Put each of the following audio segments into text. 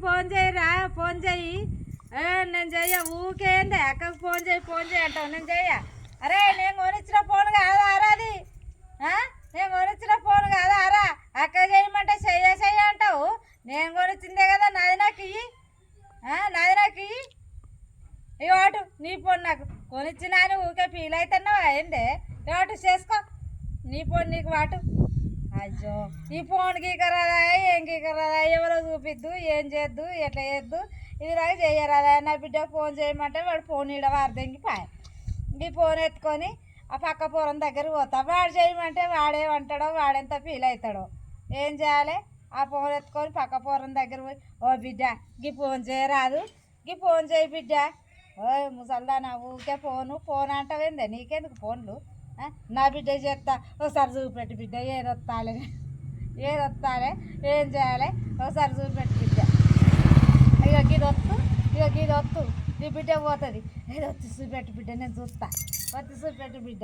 Phone చేయరా, phone చెయ్యి. నేను చెయ్య, ఊకేంది అక్కకు ఫోన్ చేయి అంటావు. నేను చెయ్య. అరే నేను కొనిచ్చిన ఫోన్ కాదా అరా అది? నేను కొనిచ్చిన ఫోన్ కాదా అరా? అక్క చేయమంటే చెయ్య అంటావు. నేను కొనిచ్చిందే కదా, నాది నాకు ఇయ్యి, నాది నాకు ఇయ్యి. ఇవాటు నీ ఫోన్ నాకు కొనిచ్చినా అని ఊకే ఫీల్ అవుతున్నావా ఏందే? ఇవాటు చేసుకో, నీ ఫోన్ నీకు వాటు. అయ్యో ఈ ఫోన్ గీకరాదా, ఏం గీకరాదా, ఎవరో చూపిద్దు, ఏం చేద్దు, ఎట్లా చేద్దు, ఇది నాకు చెయ్యరాదా? నా బిడ్డ ఫోన్ చేయమంటే వాడు ఫోన్ ఇడ వారదెంగిపాయ. ఈ ఫోన్ ఎత్తుకొని ఆ పక్క పొరం దగ్గరికి పోతా. వాడు చేయమంటే వాడేమంటాడో, వాడెంత ఫీల్ అవుతాడో. ఏం చేయాలి? ఆ ఫోన్ ఎత్తుకొని పక్క పొరం దగ్గర పోయి, ఓ బిడ్డ గీ ఫోన్ చేయరాదు, గీ ఫోన్ చేయి బిడ్డ. ఓ ముసల్దా, నా ఊరికే ఫోన్ అంటావేందే? నీకెందుకు ఫోన్లు? నా బిడ్డ చేస్తా, ఒకసారి చూపెట్టు బిడ్డ, ఏదొత్తాలే ఏం చేయాలి, ఒకసారి చూపెట్టు బిడ్డ. ఇక గీదొత్తు నీ బిడ్డ పోతుంది. ఏదొత్తి చూపెట్టు బిడ్డ, నేను చూస్తా, వచ్చి చూపెట్టు బిడ్డ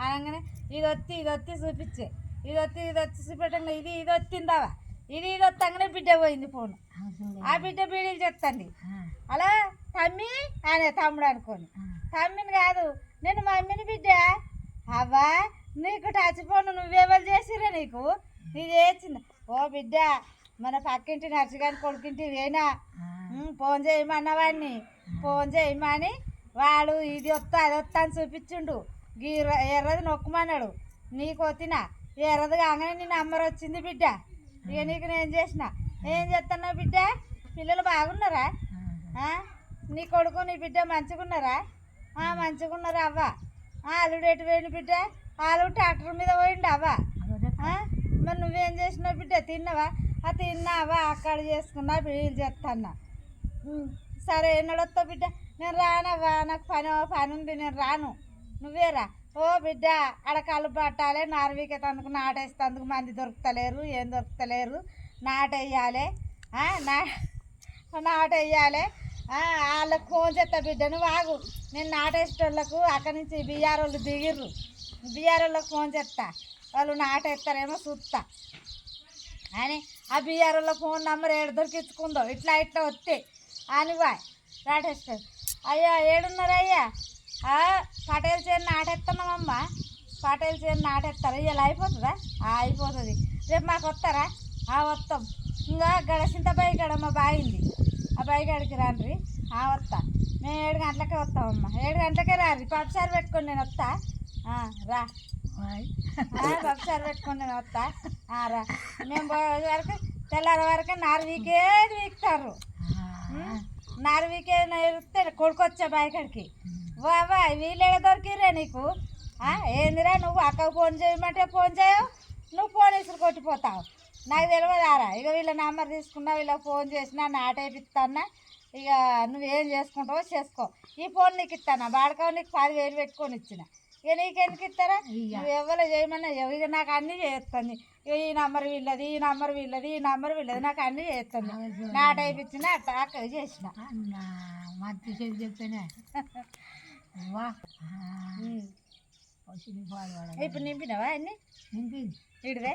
అనగానే ఇదొత్తి చూపించే, ఇదొత్తి చూపెట్టంగా ఇది వచ్చిందావా, ఇది వస్తాగానే బిడ్డ పోయింది ఫోన్. ఆ బిడ్డ బీడీలు చెప్తాంది. అలా తమ్మి అనే తమ్ముడు అనుకోని, తమ్మిని కాదు నేను మమ్మీని బిడ్డ. అవ్వా నీకు టచ్ ఫోన్ నువ్వెవరు చేసిరా? నీకు ఇది చేసింది. ఓ బిడ్డ మన పక్కింటి నర్సుగాని కొడుకింటి వేనా ఫోన్ చేయమన్నవాడిని, ఫోన్ చేయమని వాడు ఇది వస్తా అది వస్తా అని చూపించిండు. ఎర్రది నొక్కమన్నాడు, నీకు వచ్చినా ఎర్రది కాగానే నీ నెంబర్ వచ్చింది బిడ్డ. ఇక నీకు నేను చేసిన. ఏం చేస్తున్నావు బిడ్డ? పిల్లలు బాగున్నారా? నీ కొడుకు నీ బిడ్డ మంచిగున్నారా? మంచిగున్నారా అవ్వ? అల్లుడు ఎటు పోయిండు బిడ్డ? అల్లుడు ట్రాక్టర్ మీద పోయిండు అవ్వ. మరి నువ్వేం చేసినావు బిడ్డ? తిన్నావా? తిన్నావా? అక్కడ చేసుకున్నా వీళ్ళు చేస్తాన్నా. సరే ఎన్నడొస్తావు బిడ్డ? నేను రానవ్వా, నాకు పని ఉంది, నేను రాను, నువ్వేరా. ఓ బిడ్డ ఆడ కలుపు పట్టాలి, నారువీకేతందుకు నాటేసేందుకు మంది దొరుకుతలేరు, ఏం దొరుకుతలేరు, నాటేయాలి, నాటేయాలి. వాళ్ళకు ఫోన్ చేస్తా బిడ్డ, నువ్వు ఆగు. నేను నాటేసేటోళ్ళకు అక్కడి నుంచి బీఆర్ వాళ్ళు దిగిర్రు, బీఆర్ వాళ్ళకి ఫోన్ చేస్తా, వాళ్ళు నాటేస్తారేమో చూస్తా అని. ఆ బీఆర్ వాళ్ళ ఫోన్ నెంబర్ ఏడు దొరికించుకుందో, ఇట్లా వస్తే అని బాయ్ నాటేస్తారు. అయ్యా ఏడున్నారయ్యా? పటేల్ చేను నాటేస్తున్నామమ్మా, పటేల్ చేను నాటేస్తారు. ఇలా అయిపోతుందా? అయిపోతుంది. రేపు మాకు వస్తారా? వస్తాం. ఇంకా గడసింత బాయి గడ మా బాయింది, ఆ బాయి గడికి రాండ్రి. వస్తా. మేము 7 గంటలకే వస్తామమ్మా, 7 గంటలకే రారి. పప్పుసారి పెట్టుకొని నేను వస్తా. రా పప్పుసారి పెట్టుకొని నేను వస్తా. రా. మేము పోయే వరకు తెల్లారి వరకు నాలుగు వీకుతారు. నాలుగు నేర్పితే కొడుకొచ్చా బాయి కాడికి. బాబా వీళ్ళే దొరికిరే నీకు? ఏందిరా నువ్వు అక్కకు ఫోన్ చేయమంటే ఫోన్ చేయవు, నువ్వు పోలీసులు కొట్టిపోతావు. నాకు తెలియదారా? ఇక వీళ్ళ నెంబర్ తీసుకున్నా, వీళ్ళకి ఫోన్ చేసినా, నాటేపిస్తానా. ఇక నువ్వేం చేసుకుంటావో చేసుకో. ఈ ఫోన్ నీకు ఇస్తానా? బాడకావు నీకు 10,000 పెట్టుకొని ఇచ్చిన. ఇక నీకెందుకు ఇస్తారా? నువ్వు ఎవరు చేయమన్నా ఇక నాకు అన్నీ చేస్తుంది. ఇక ఈ నెంబర్ వీళ్ళది, ఈ నెంబర్ వీళ్ళది, ఈ నెంబర్ వీళ్ళది, నాకు అన్నీ చేస్తుంది. నాటేపించిన అట్లా చేసిన. మంచి చెప్తేనే ఇప్పుడు నింపినావా అన్నీ? నింపి ఇడివే